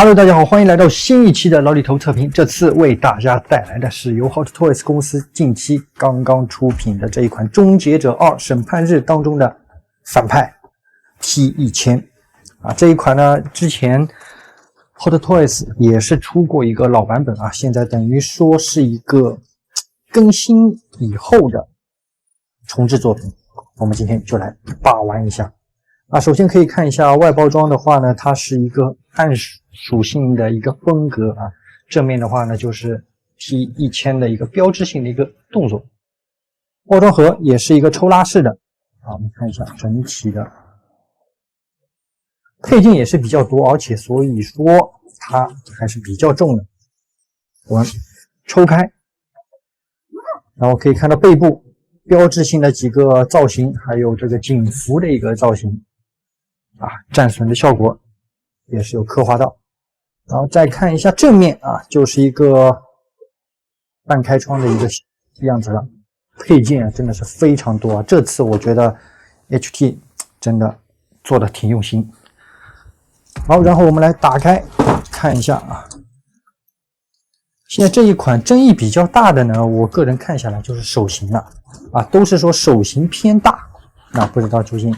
Hello， 大家好，欢迎来到新一期的老李头测评。这次为大家带来的是由 Hot Toys 公司近期刚刚出品的这一款《终结者2：审判日》当中的反派 T1000啊。这一款呢，之前 Hot Toys 也是出过一个老版本啊，现在等于说是一个更新以后的重制作品。我们今天就来把玩一下。首先可以看一下外包装的话呢，它是一个暗属性的一个风格啊。正面的话呢，就是 T1000的一个标志性的一个动作。包装盒也是一个抽拉式的啊。我们看一下整体的配件也是比较多，而且所以说它还是比较重的。我们抽开，然后可以看到背部标志性的几个造型，还有这个警服的一个造型。战损的效果也是有刻画到，然后再看一下正面啊，就是一个半开窗的一个样子了。配件真的是非常多啊，这次我觉得 HT 真的做的挺用心。好，然后我们来打开看一下啊。现在这一款争议比较大的呢，我个人看下来就是手型了啊，都是说手型偏大，那不知道究竟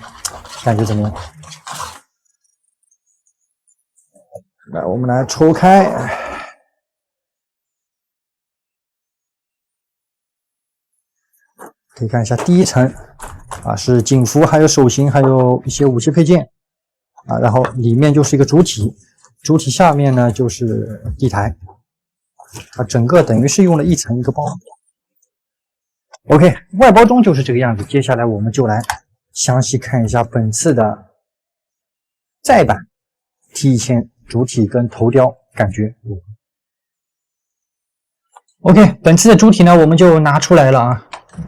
感觉怎么样？来，我们来抽开，可以看一下第一层啊，是警服，还有手型，还有一些武器配件啊，然后里面就是一个主体，主体下面呢就是地台啊，整个等于是用了一层一个包。OK， 外包装就是这个样子。接下来我们就来详细看一下本次的再版 T1000。主体跟头雕感觉OK， 本次的主体呢，我们就拿出来了啊。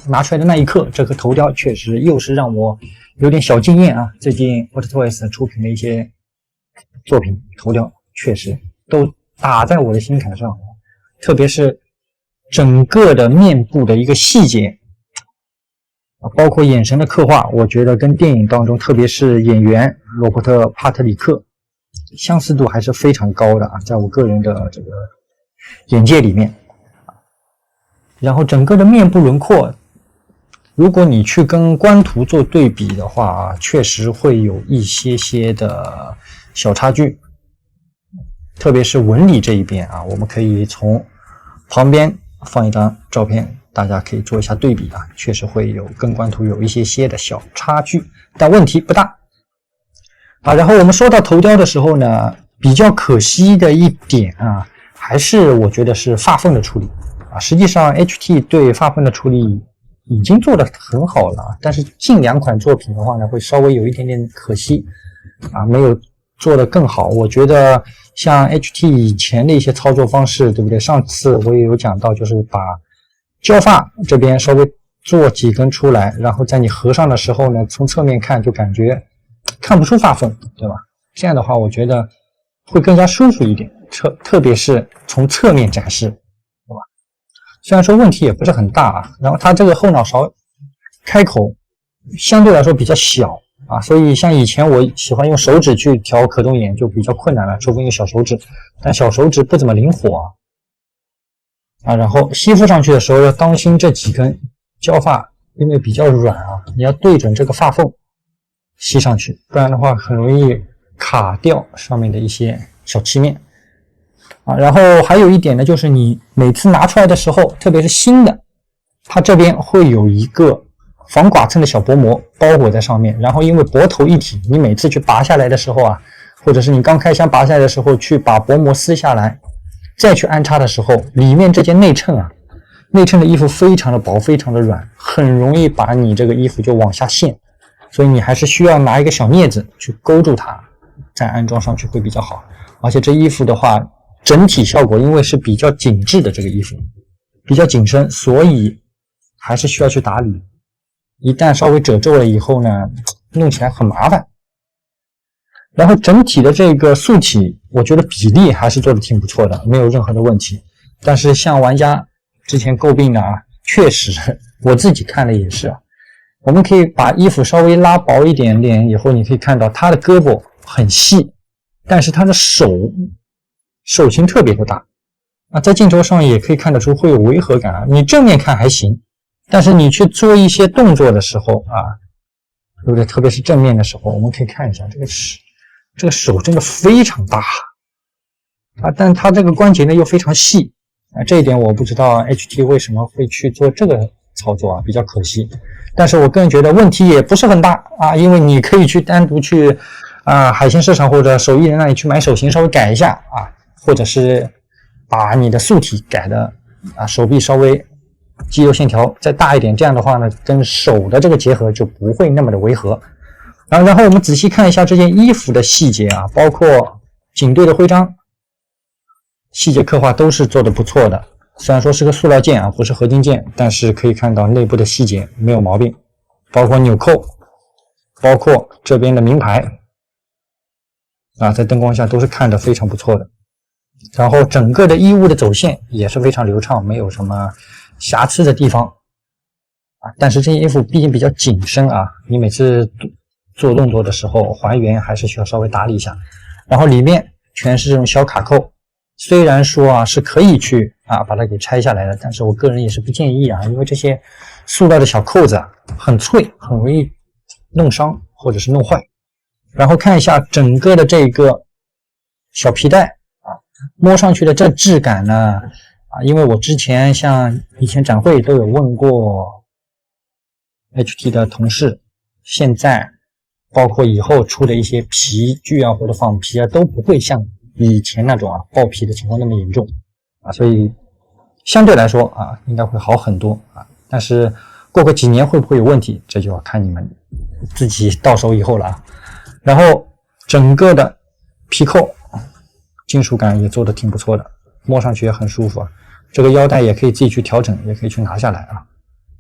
拿出来的那一刻，这个头雕确实又是让我有点小惊艳啊。最近 Hot Toys 出品的一些作品，头雕确实都打在我的心坎上，特别是整个的面部的一个细节包括眼神的刻画，我觉得跟电影当中，特别是演员罗伯特·帕特里克相似度还是非常高的啊，在我个人的这个眼界里面。然后整个的面部轮廓，如果你去跟官图做对比的话确实会有一些的小差距。特别是纹理这一边啊，我们可以从旁边放一张照片，大家可以做一下对比啊，确实会有跟官图有一些的小差距，但问题不大。然后我们说到头雕的时候呢，比较可惜的一点啊，还是我觉得是发缝的处理啊。实际上 HT 对发缝的处理已经做得很好了，但是近两款作品的话呢，会稍微有一点点可惜啊，没有做得更好。我觉得像 HT 以前的一些操作方式，对不对？上次我也有讲到，就是把胶发这边稍微做几根出来，然后在你合上的时候呢，从侧面看就感觉看不出发缝，对吧？这样的话我觉得会更加舒服一点，特别是从侧面展示，对吧？虽然说问题也不是很大啊，然后它这个后脑勺开口相对来说比较小啊，所以像以前我喜欢用手指去调可动眼就比较困难了，除非用小手指，但小手指不怎么灵活啊。然后吸附上去的时候要当心这几根胶发，因为比较软啊，你要对准这个发缝吸上去，不然的话很容易卡掉上面的一些小漆面啊。然后还有一点呢，就是你每次拿出来的时候，特别是新的，它这边会有一个防剐蹭的小薄膜包裹在上面，然后因为薄头一体，你每次去拔下来的时候啊，或者是你刚开箱拔下来的时候去把薄膜撕下来再去安插的时候，里面这件内衬啊，内衬的衣服非常的薄，非常的软，很容易把你这个衣服就往下陷，所以你还是需要拿一个小镊子去勾住它，再安装上去会比较好。而且这衣服的话，整体效果因为是比较紧致的，这个衣服比较紧身，所以还是需要去打理。一旦稍微褶皱了以后呢，弄起来很麻烦。然后整体的这个素体，我觉得比例还是做的挺不错的，没有任何的问题。但是像玩家之前诟病的啊，确实我自己看了也是啊。我们可以把衣服稍微拉薄一点点以后，你可以看到它的胳膊很细，但是它的手手型特别的大啊，在镜头上也可以看得出会有违和感啊。你正面看还行，但是你去做一些动作的时候啊，对不对？特别是正面的时候，我们可以看一下这个手真的非常大啊，但它这个关节呢又非常细啊，这一点我不知道 HT 为什么会去做这个操作啊，比较可惜。但是我个人觉得问题也不是很大啊，因为你可以去单独去海鲜市场或者手艺人那里去买手型稍微改一下啊，或者是把你的素体改的手臂稍微肌肉线条再大一点，这样的话呢，跟手的这个结合就不会那么的违和。然后我们仔细看一下这件衣服的细节啊，包括警队的徽章，细节刻画都是做的不错的。虽然说是个塑料件啊，不是合金件，但是可以看到内部的细节没有毛病，包括纽扣，包括这边的名牌啊，在灯光下都是看得非常不错的。然后整个的衣物的走线也是非常流畅，没有什么瑕疵的地方啊。但是这件衣服毕竟比较紧身啊，你每次做动作的时候还原还是需要稍微打理一下。然后里面全是这种小卡扣，虽然说是可以去把它给拆下来的，但是我个人也是不建议啊，因为这些塑料的小扣子很脆，很容易弄伤或者是弄坏。然后看一下整个的这个小皮带摸上去的这质感呢因为我之前像以前展会都有问过 HT 的同事，现在包括以后出的一些皮具或者仿皮都不会像以前那种爆皮的情况那么严重所以相对来说应该会好很多但是过个几年会不会有问题，这就要看你们自己到手以后了然后整个的皮扣金属感也做得挺不错的，摸上去也很舒服这个腰带也可以自己去调整，也可以去拿下来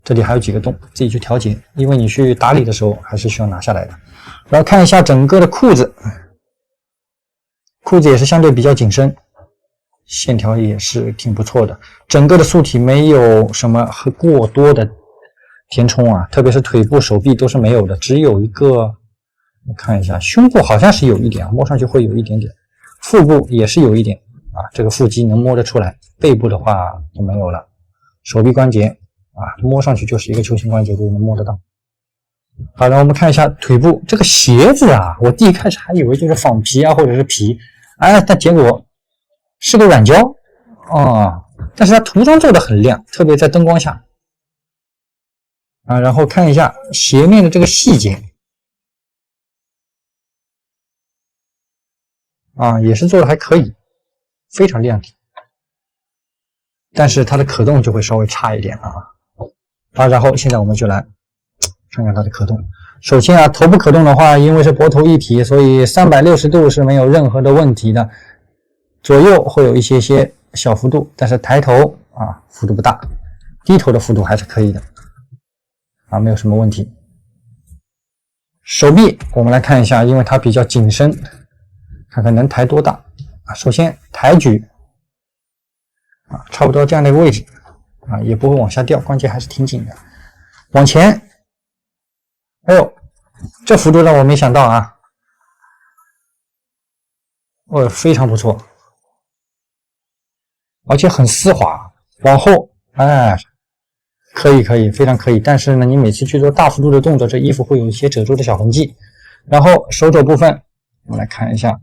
这里还有几个洞自己去调节，因为你去打理的时候还是需要拿下来的。然后看一下整个的裤子，裤子也是相对比较紧身，线条也是挺不错的，整个的素体没有什么过多的填充特别是腿部手臂都是没有的，只有一个我看一下胸部好像是有一点摸上去会有一点点，腹部也是有一点这个腹肌能摸得出来，背部的话就没有了，手臂关节摸上去就是一个球形关节都能摸得到。好，然后我们看一下腿部这个鞋子我第一开始还以为就是仿皮或者是皮但结果是个软胶但是它涂装做得很亮，特别在灯光下然后看一下鞋面的这个细节也是做的还可以，非常亮丽，但是它的可动就会稍微差一点然后现在我们就来看看它的可动。首先头部可动的话，因为是脖头一体，所以360度是没有任何的问题的，左右会有一些小幅度，但是抬头幅度不大，低头的幅度还是可以的没有什么问题。手臂我们来看一下，因为它比较紧身，看看能抬多大首先抬举差不多这样的一个位置也不会往下掉，关节还是挺紧的。往前，哎呦，这幅度让我没想到非常不错，而且很丝滑。往后，可以，非常可以。但是呢，你每次去做大幅度的动作，这衣服会有一些褶皱的小痕迹。然后手肘部分，我们来看一下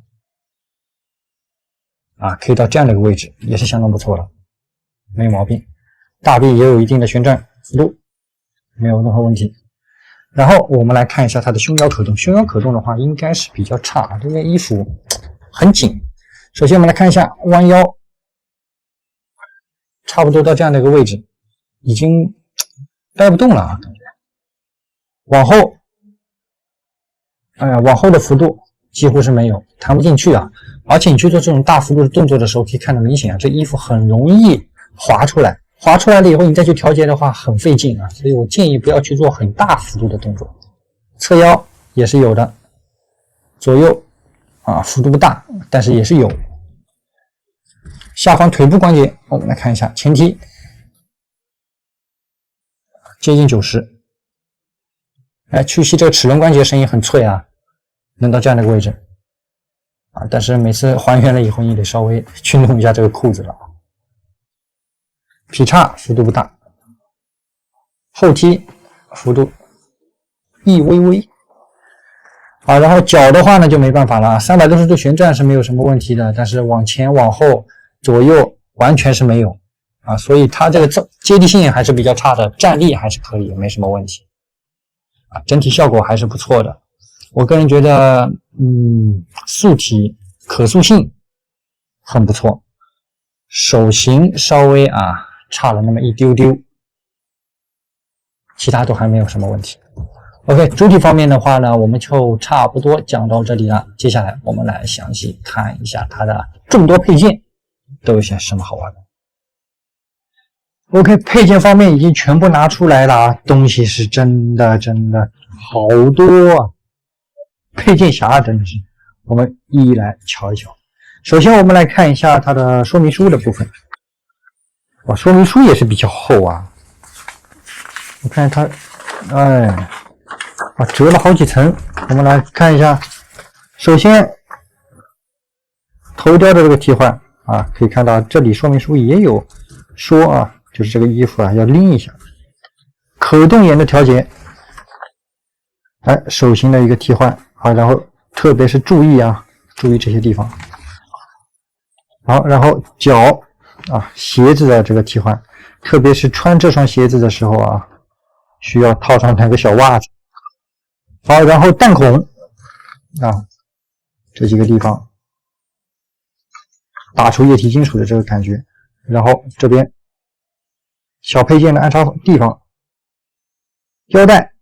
可以到这样的一个位置，也是相当不错的，没毛病。大臂也有一定的旋转幅度，没有任何问题。然后我们来看一下它的胸腰可动，胸腰可动的话应该是比较差，这件衣服很紧。首先我们来看一下弯腰，差不多到这样的一个位置，已经掰不动了感觉。往后，往后的幅度几乎是没有，弹不进去而且你去做这种大幅度的动作的时候，可以看得明显这衣服很容易滑出来。滑出来了以后，你再去调节的话很费劲所以我建议不要去做很大幅度的动作。侧腰也是有的，左右幅度不大，但是也是有。下方腿部关节，我们来看一下前踢，接近90。屈膝这个齿轮关节声音很脆能到这样的一个位置啊，但是每次还原了以后，你得稍微去弄一下这个裤子了。劈叉幅度不大，后踢幅度一微微。啊，然后脚的话呢就没办法了，360度旋转是没有什么问题的，但是往前往后左右完全是没有啊，所以它这个接地性还是比较差的，站立还是可以，没什么问题啊，整体效果还是不错的。我个人觉得，素体可塑性很不错，手型稍微差了那么一丢丢，其他都还没有什么问题。OK， 主体方面的话呢，我们就差不多讲到这里了。接下来我们来详细看一下它的众多配件都有些什么好玩的。OK， 配件方面已经全部拿出来了啊，东西是真的好多啊，配件匣真的是，我们一一来瞧一瞧。首先我们来看一下它的说明书的部分。哇，说明书也是比较厚啊，我看它，折了好几层。我们来看一下，首先头雕的这个替换啊，可以看到这里说明书也有说啊，就是这个衣服要拎一下，可动眼的调节，手型的一个替换啊，然后特别是注意这些地方。好，然后脚鞋子的这个替换，特别是穿这双鞋子的时候需要套上那个小袜子。好，然后弹孔这几个地方打出液体金属的这个感觉，然后这边小配件的安插地方，腰带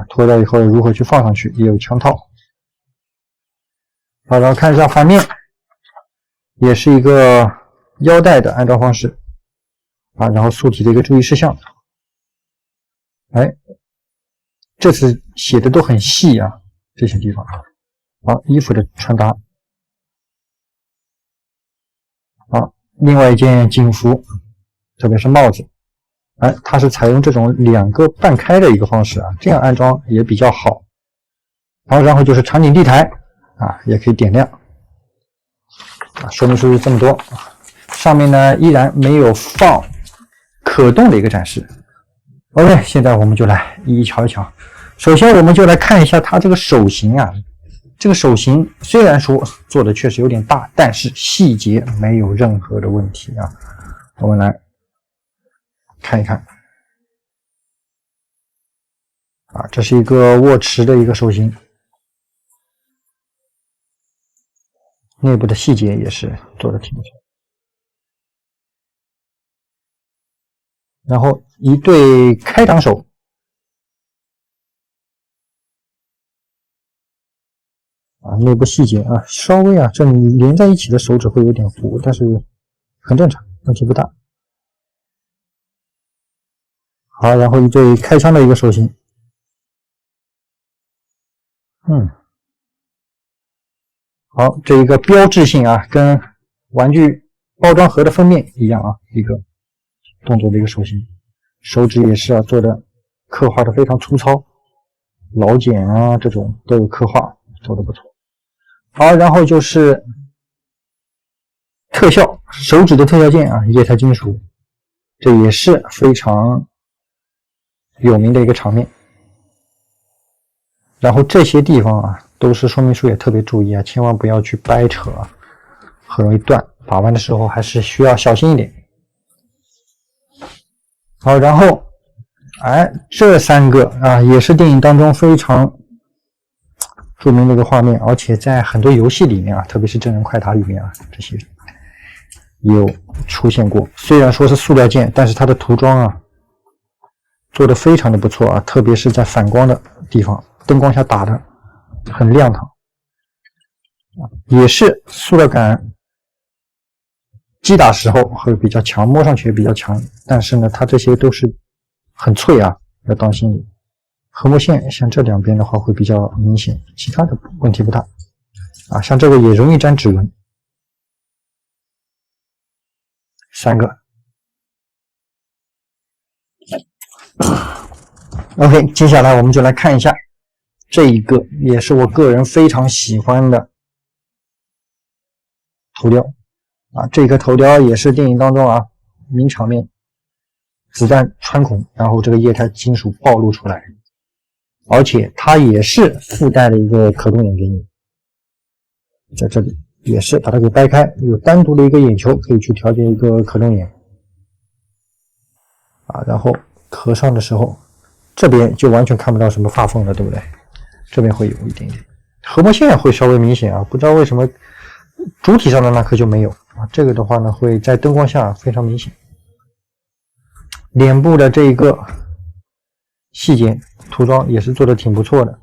脱掉以后如何去放上去，也有枪套。好，然后看一下反面，也是一个腰带的安装方式然后素体的一个注意事项。这次写的都很细这些地方。好，衣服的穿搭。好，另外一件警服，特别是帽子，它是采用这种2个半开的一个方式这样安装也比较好。好，然后就是场景地台也可以点亮。说明书是这么多，上面呢依然没有放可动的一个展示。OK， 现在我们就来一一瞧一瞧。首先我们就来看一下它这个手型这个手型虽然说做的确实有点大，但是细节没有任何的问题我们来看一看这是一个握持的一个手型，内部的细节也是做的挺不错。然后一对开掌手，内部细节稍微这里连在一起的手指会有点糊，但是很正常，问题不大。好，然后一对开枪的一个手型，好，这一个标志性跟玩具包装盒的封面一样一个动作的一个手型，手指也是做的刻画的非常粗糙，老茧这种都有刻画，做的不错。好，然后就是特效，手指的特效键液态金属，这也是非常有名的一个场面。然后这些地方都是说明书也特别注意千万不要去掰扯很容易断，把玩的时候还是需要小心一点。好，然后这3个也是电影当中非常著名的一个画面，而且在很多游戏里面特别是真人快打里面这些有出现过。虽然说是塑料件，但是它的涂装做的非常的不错特别是在反光的地方，灯光下打的很亮堂也是塑料感，击打时候会比较强，摸上去也比较强，但是呢它这些都是很脆要当心。合膜线像这2边的话会比较明显，其他的问题不大像这个也容易沾指纹。3个 OK， 接下来我们就来看一下这一个也是我个人非常喜欢的头雕啊，这个头雕也是电影当中啊名场面，子弹穿孔，然后这个液态金属暴露出来，而且它也是附带了一个可动眼给你，在这里也是把它给掰开，有单独的一个眼球可以去调节一个可动眼啊，然后合上的时候，这边就完全看不到什么发缝了，对不对？这边会有一点点，合膜线会稍微明显啊，不知道为什么主体上的那颗就没有啊。这个的话呢，会在灯光下非常明显。脸部的这一个细节涂装也是做的挺不错的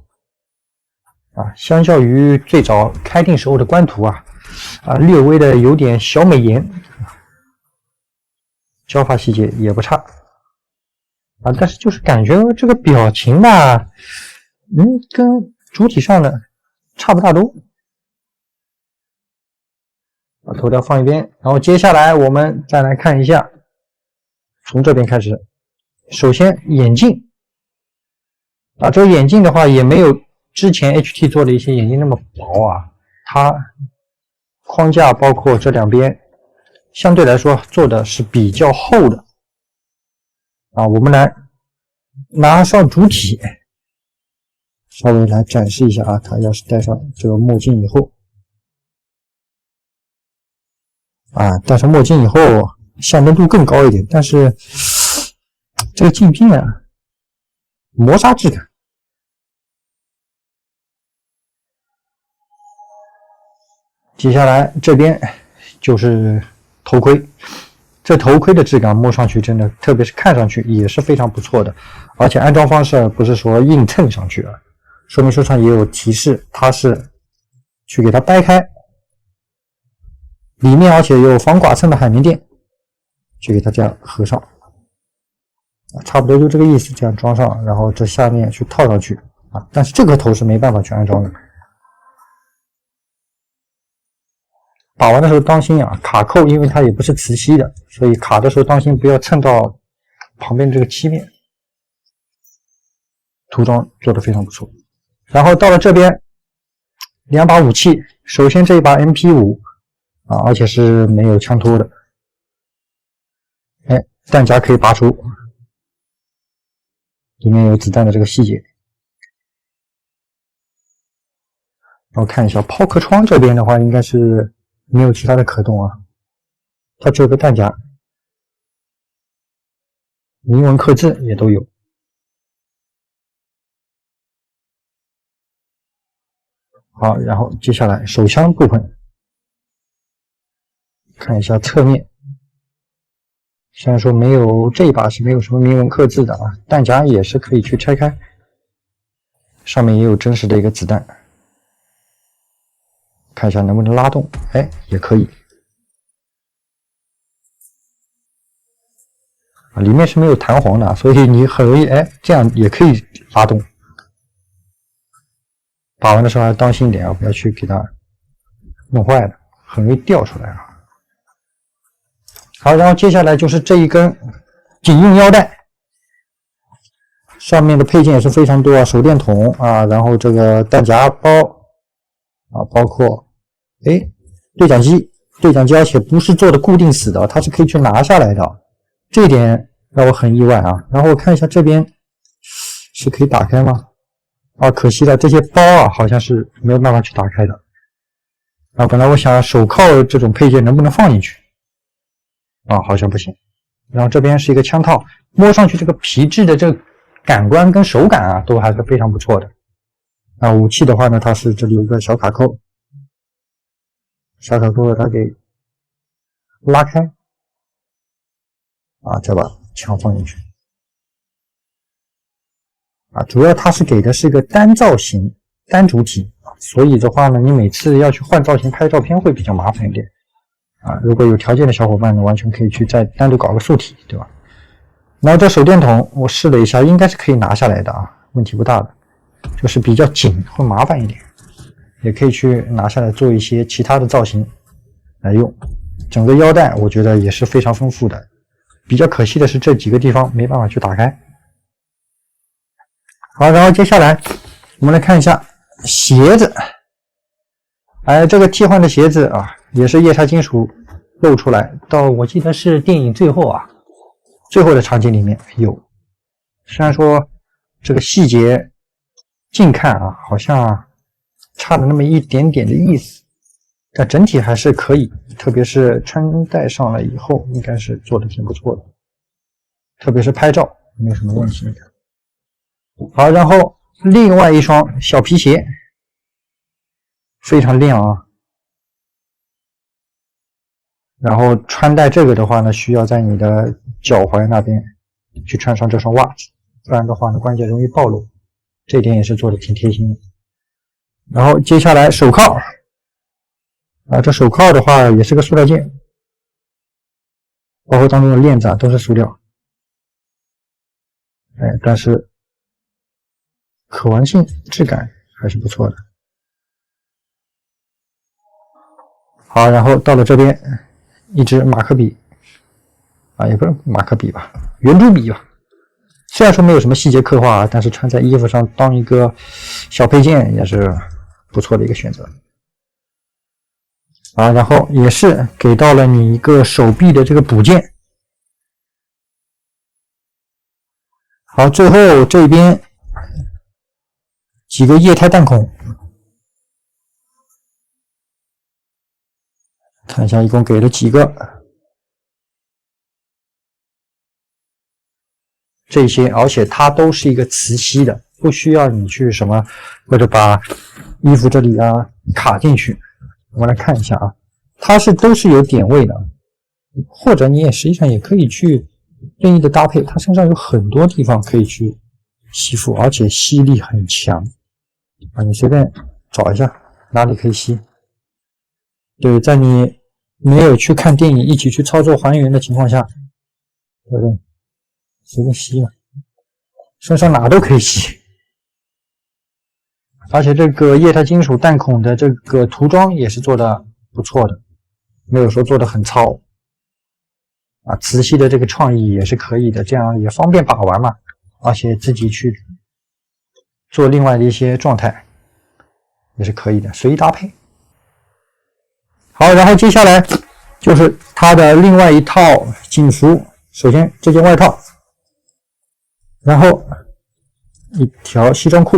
啊，相较于最早开定时候的官图啊，略微的有点小美颜，焦发细节也不差啊，但是就是感觉这个表情吧。跟主体上的差不大多。把头雕放一边，然后接下来我们再来看一下，从这边开始。首先眼镜啊，这个眼镜的话也没有之前 HT 做的一些眼镜那么薄啊，它框架包括这两边相对来说做的是比较厚的啊。我们来拿上主体。稍微来展示一下啊，它要是戴上这个墨镜以后，戴上墨镜以后象征度更高一点，但是这个镜片啊，磨砂质感。接下来这边就是头盔，这头盔的质感摸上去真的，特别是看上去也是非常不错的，而且安装方式不是说硬蹭上去了。说明书上也有提示，它是去给它掰开，里面而且有防剐蹭的海绵垫，去给它这样合上，差不多就这个意思，这样装上，然后这下面去套上去啊。但是这个头是没办法去安装的，把玩的时候当心啊，卡扣，因为它也不是磁吸的，所以卡的时候当心不要蹭到旁边这个漆面。涂装做得非常不错。然后到了这边，两把武器，首先这一把 MP5 啊，而且是没有枪托的，弹夹可以拔出，里面有子弹的这个细节。然后看一下抛壳窗这边的话，应该是没有其他的可动啊，它只有个弹夹，铭文刻字也都有。好，然后接下来手枪部分，看一下侧面。虽然说没有这一把是没有什么铭文刻字的啊，弹夹也是可以去拆开，上面也有真实的一个子弹，看一下能不能拉动，也可以。里面是没有弹簧的，所以你很容易这样也可以拉动。把玩的时候还当心一点啊，不要去给它弄坏了，很容易掉出来啊。好，然后接下来就是这一根警用腰带，上面的配件也是非常多啊，手电筒啊，然后这个弹夹包啊，包括对讲机，而且不是做的固定死的，它是可以去拿下来的，这一点让我很意外啊。然后我看一下这边是可以打开吗？可惜了，这些包啊好像是没有办法去打开的。本来我想手铐这种配件能不能放进去，好像不行。然后这边是一个枪套，摸上去这个皮质的这个感官跟手感啊都还是非常不错的。武器的话呢，它是这里有个小卡扣，小卡扣它给拉开，再把枪放进去。主要它是给的是个单造型、单主体，所以的话呢，你每次要去换造型拍照片会比较麻烦一点如果有条件的小伙伴呢，完全可以去再单独搞个素体，对吧？然后这手电筒我试了一下，应该是可以拿下来的问题不大的，就是比较紧，会麻烦一点，也可以去拿下来做一些其他的造型来用。整个腰带我觉得也是非常丰富的，比较可惜的是这几个地方没办法去打开。好，然后接下来我们来看一下鞋子，哎，这个替换的鞋子啊，也是液态金属露出来，到我记得是电影最后啊，最后的场景里面有。虽然说这个细节近看啊，好像差了那么一点点的意思，但整体还是可以，特别是穿戴上了以后，应该是做的挺不错的，特别是拍照没有什么问题。好，然后另外一双小皮鞋，非常亮啊。然后穿戴这个的话呢，需要在你的脚踝那边去穿上这双袜子，不然的话呢，关节容易暴露，这一点也是做的挺贴心的。然后接下来手铐啊，这手铐的话也是个塑料件，包括当中的链子啊都是塑料，哎，但是可玩性、质感还是不错的。好，然后到了这边，一支马克笔啊，也不是马克笔吧，圆珠笔吧。虽然说没有什么细节刻画啊，但是穿在衣服上当一个小配件也是不错的一个选择啊。然后也是给到了你一个手臂的这个补件。好，最后这边几个液态弹孔，看一下一共给了几个。这些，而且它都是一个磁吸的，不需要你去什么或者把衣服这里啊卡进去。我们来看一下啊，它都是有点位的，或者你也实际上也可以去任意的搭配，它身上有很多地方可以去吸附，而且吸力很强啊，你随便找一下哪里可以吸。对，在你没有去看电影一起去操作还原的情况下，对不对？随便吸嘛，身上哪都可以吸。而且这个液态金属弹孔的这个涂装也是做的不错的，没有说做的很糙啊。磁吸的这个创意也是可以的，这样也方便把玩嘛，而且自己去做另外的一些状态也是可以的，随意搭配。好，然后接下来就是它的另外一套警服，首先这件外套。然后一条西装裤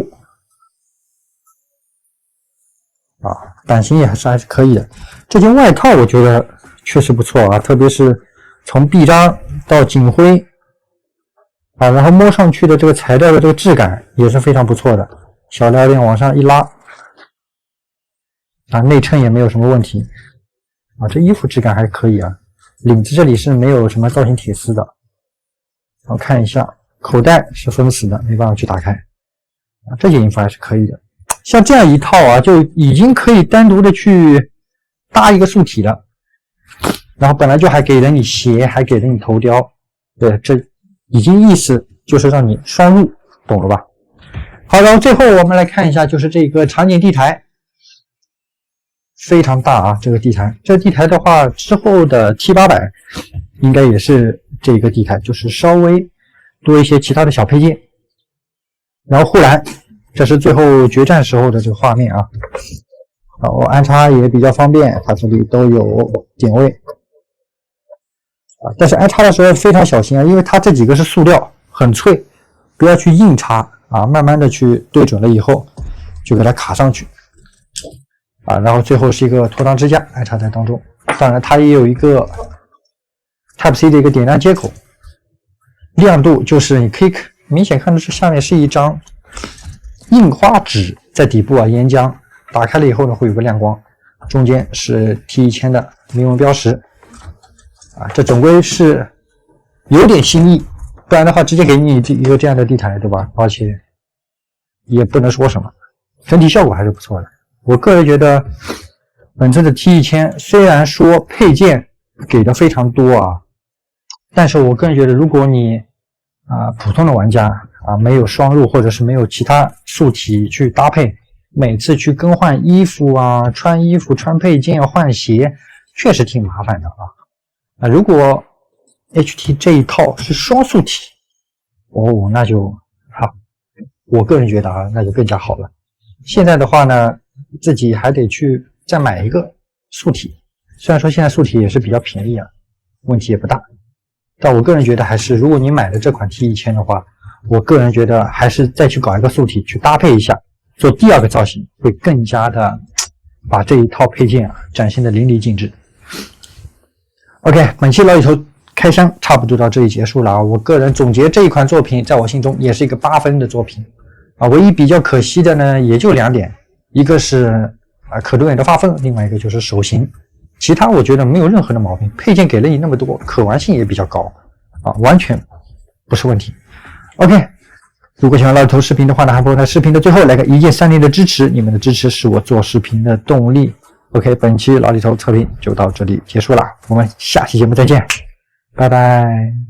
啊，版型也还是可以的。这件外套我觉得确实不错啊，特别是从臂章到颈徽啊，然后摸上去的这个材料的这个质感也是非常不错的。小拉链往上一拉啊，内衬也没有什么问题啊，这衣服质感还可以啊。领子这里是没有什么造型铁丝的，我看一下。口袋是封死的，没办法去打开啊，这件衣服还是可以的。像这样一套啊，就已经可以单独的去搭一个素体了。然后本来就还给了你鞋，还给了你头雕，对，这已经意思就是让你双入，懂了吧？好，然后最后我们来看一下，就是这个场景地台，非常大啊，这个地台。这个地台的话，之后的 T800应该也是这个地台，就是稍微多一些其他的小配件，然后护栏，这是最后决战时候的这个画面啊。然后安插也比较方便，它这里都有点位啊，但是安插的时候非常小心啊，因为它这几个是塑料，很脆，不要去硬插啊，慢慢的去对准了以后，就给它卡上去啊。然后最后是一个拖裆支架安插在当中，当然它也有一个 Type-C 的一个点亮接口。亮度就是你可以明显看到这下面是一张印花纸在底部啊，岩浆打开了以后呢会有个亮光，中间是 T1000的明文标识啊，这总归是有点新意，不然的话直接给你一个这样的地台，对吧？而且也不能说什么，整体效果还是不错的。我个人觉得本次的 T1000虽然说配件给的非常多啊，但是我个人觉得如果你普通的玩家啊，没有双入或者是没有其他素体去搭配，每次去更换衣服啊、穿衣服、穿配件、换鞋，确实挺麻烦的啊。如果 HT 这一套是双素体，哦，那就好，我个人觉得啊，那就更加好了。现在的话呢，自己还得去再买一个素体，虽然说现在素体也是比较便宜啊，问题也不大。但我个人觉得还是，如果你买了这款 T1000的话，我个人觉得还是再去搞一个素体去搭配一下，做第二个造型，会更加的把这一套配件啊展现的淋漓尽致。OK， 本期老李头开箱差不多到这里结束了啊。我个人总结这一款作品，在我心中也是一个8分的作品啊。唯一比较可惜的呢，也就2点，一个是可动眼的发缝，另外一个就是手型。其他我觉得没有任何的毛病，配件给了你那么多，可玩性也比较高啊，完全不是问题。OK， 如果喜欢老李头视频的话呢，还不如在视频的最后来个1键3连的支持，你们的支持是我做视频的动力。OK， 本期老李头测评就到这里结束了，我们下期节目再见，拜拜。